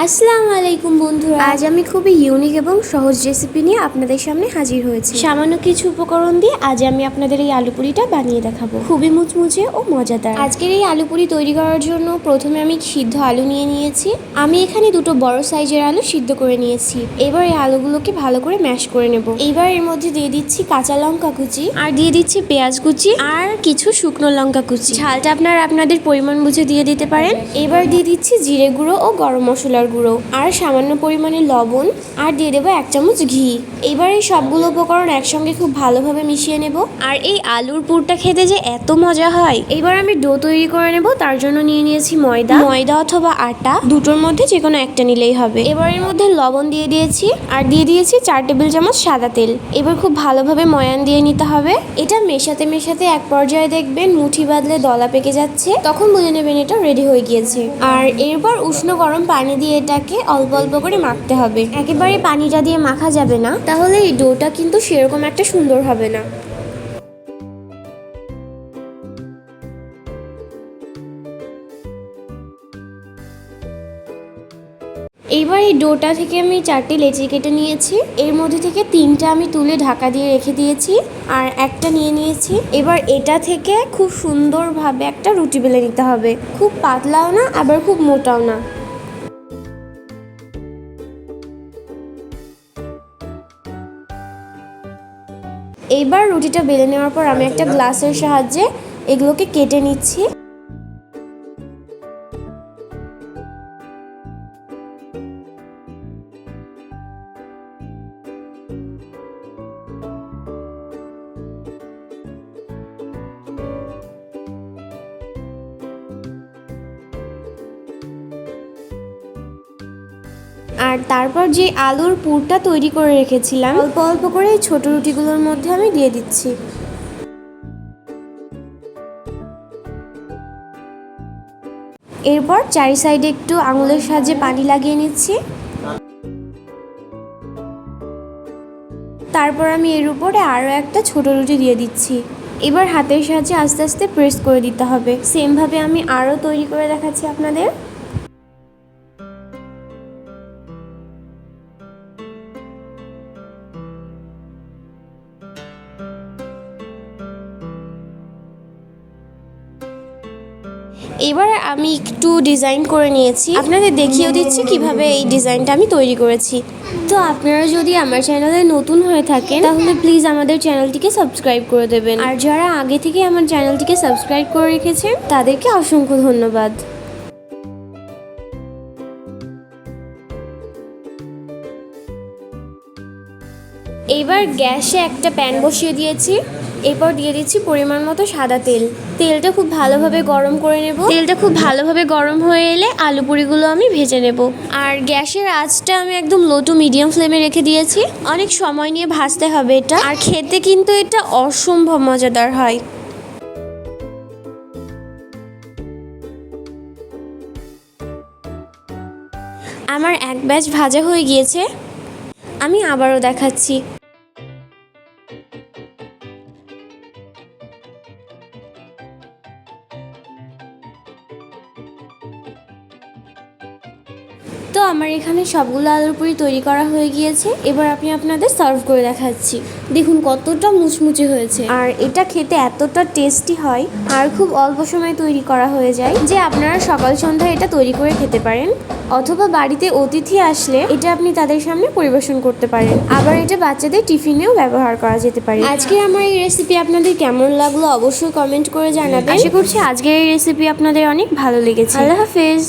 আসসালামু আলাইকুম বন্ধুরা, আজ আমি খুবই ইউনিক এবং সহজ রেসিপি নিয়ে আপনাদের সামনে হাজির হয়েছি। সামান্য কিছু উপকরণ দিয়ে আজ আমি আপনাদের এই আলু পুরিটা বানিয়ে দেখাবো। খুবই মুচমুচে ও মজাদার। আজকের এই আলু পুরি তৈরি করার জন্য প্রথমে আমি সিদ্ধ আলু নিয়ে নিয়েছি। আমি এখানে দুটো বড় সাইজের আলু সিদ্ধ করে নিয়েছি। এবার এই আলুগুলোকে ভালো করে ম্যাশ করে নেব। এইবার এর মধ্যে দিয়ে দিচ্ছি কাঁচা লঙ্কা কুচি, আর দিয়ে দিচ্ছি পেঁয়াজ কুচি, আর কিছু শুকনো লঙ্কা কুচি। ঝালটা আপনারা আপনাদের পরিমাণ বুঝে দিয়ে দিতে পারেন। এবার দিয়ে দিচ্ছি জিরে গুঁড়ো ও গরম মশলার গুঁড়ো, আর সামান্য পরিমাণে লবণ, আর দিয়ে দেবো 1 চামচ ঘি। এবার এই সবগুলো উপকরণ একসঙ্গে খুব ভালোভাবে মিশিয়ে নেব। আর এই আলুর পুরটা খেতে যে এত মজা হয়। এবার আমি ডো তৈরি করে নেব। তার জন্য নিয়ে নিয়েছি ময়দা অথবা আটা, দুটোর মধ্যে যে কোনো একটা নিলেই হবে। এবার এর মধ্যে লবণ দিয়ে দিয়েছি, আর দিয়ে দিয়েছি 4 টেবিল চামচ সাদা তেল। এবার খুব ভালোভাবে ময়ান দিয়ে নিতে হবে। এটা মেশাতে মেশাতে এক পর্যায়ে দেখবেন মুঠি বাঁধলে দলা পেকে যাচ্ছে, তখন বুঝে নেবেন এটা রেডি হয়ে গিয়েছে। আর এরপর উষ্ণ গরম পানি দিয়ে এটাকে অল্প অল্প করে মাখতে হবে। একেবারে পানিটা দিয়ে মাখা যাবে না, তাহলে এই ডোটা কিন্তু সেরকম একটা সুন্দর হবে না। এইবার এই ডোটা থেকে আমি 4টে লেচি কেটে নিয়েছি। এর মধ্যে থেকে 3টা আমি তুলে ঢাকা দিয়ে রেখে দিয়েছি, আর একটা নিয়ে নিয়েছি। এবার এটা থেকে খুব সুন্দরভাবে একটা রুটি বেলে নিতে হবে। খুব পাতলাও না, আবার খুব মোটাও না। এইবার রুটিটা বেলে নেওয়ার পর আমি একটা গ্লাসের সাহায্যে এগুলোকে কেটে নিচ্ছি। আর তারপর যে আলুর পুরটা তৈরি করে রেখেছিলাম, অল্প অল্প করে এই ছোট রুটিগুলোর মধ্যে আমি দিয়ে দিচ্ছি। এরপর চারি সাইডে একটু আঙুলের সাহায্যে পানি লাগিয়ে নিচ্ছি। তারপর আমি এর উপরে আরও একটা ছোট রুটি দিয়ে দিচ্ছি। এবার হাতের সাহায্যে আস্তে আস্তে প্রেস করে দিতে হবে। সেমভাবে আমি আরও তৈরি করে দেখাচ্ছি আপনাদের। এবার আমি একটু ডিজাইন করে নিয়েছি, আপনাদের দেখিয়েও দিচ্ছি কিভাবে এই ডিজাইনটা আমি তৈরি করেছি। তো আপনারা যদি আমার চ্যানেলে নতুন হয়ে থাকেন, তাহলে প্লিজ আমাদের চ্যানেলটিকে সাবস্ক্রাইব করে দেবেন। আর যারা আগে থেকে আমার চ্যানেলটিকে সাবস্ক্রাইব করে রেখেছেন, তাদেরকে অসংখ্য ধন্যবাদ। এবার গ্যাসে একটা প্যান বসিয়ে দিয়েছি। এরপর দিয়ে দিচ্ছি পরিমাণ মতো সাদা তেল। তেলটা খুব ভালোভাবে গরম করে নেব। তেলটা খুব ভালোভাবে গরম হয়ে এলে আলু পুরিগুলো আমি ভেজে নেব। আর গ্যাসের আঁচটা আমি একদম লো টু মিডিয়াম ফ্লেমে রেখে দিয়েছি। অনেক সময় নিয়ে ভাজতে হবে এটা, আর খেতে কিন্তু এটা অসম্ভব মজাদার হয়। আমার এক ব্যাচ ভাজা হয়ে গিয়েছে, আমি আবারও দেখাচ্ছি। তো আমার এখানে সবগুলো আলুর পুরি তৈরি করা হয়ে গিয়েছে। এবার আমি আপনাদের সার্ভ করে দেখাচ্ছি। দেখুন কতটা মুচমুচে হয়েছে, আর এটা খেতে এতটা টেস্টি হয়, আর খুব অল্প সময় তৈরি করা হয়ে যায়, যে আপনারা সকাল সন্ধ্যায় এটা তৈরি করে খেতে পারেন, অথবা বাড়িতে অতিথি আসলে এটা আপনি তাদের সামনে পরিবেশন করতে পারেন। আবার এটা বাচ্চাদের টিফিনেও ব্যবহার করা যেতে পারে। আজকে আমার এই রেসিপি আপনাদের কেমন লাগলো অবশ্যই কমেন্ট করে জানাবেন। আশা করছি আজকের এই রেসিপি আপনাদের অনেক ভালো লেগেছে। আল্লাহ হাফেজ।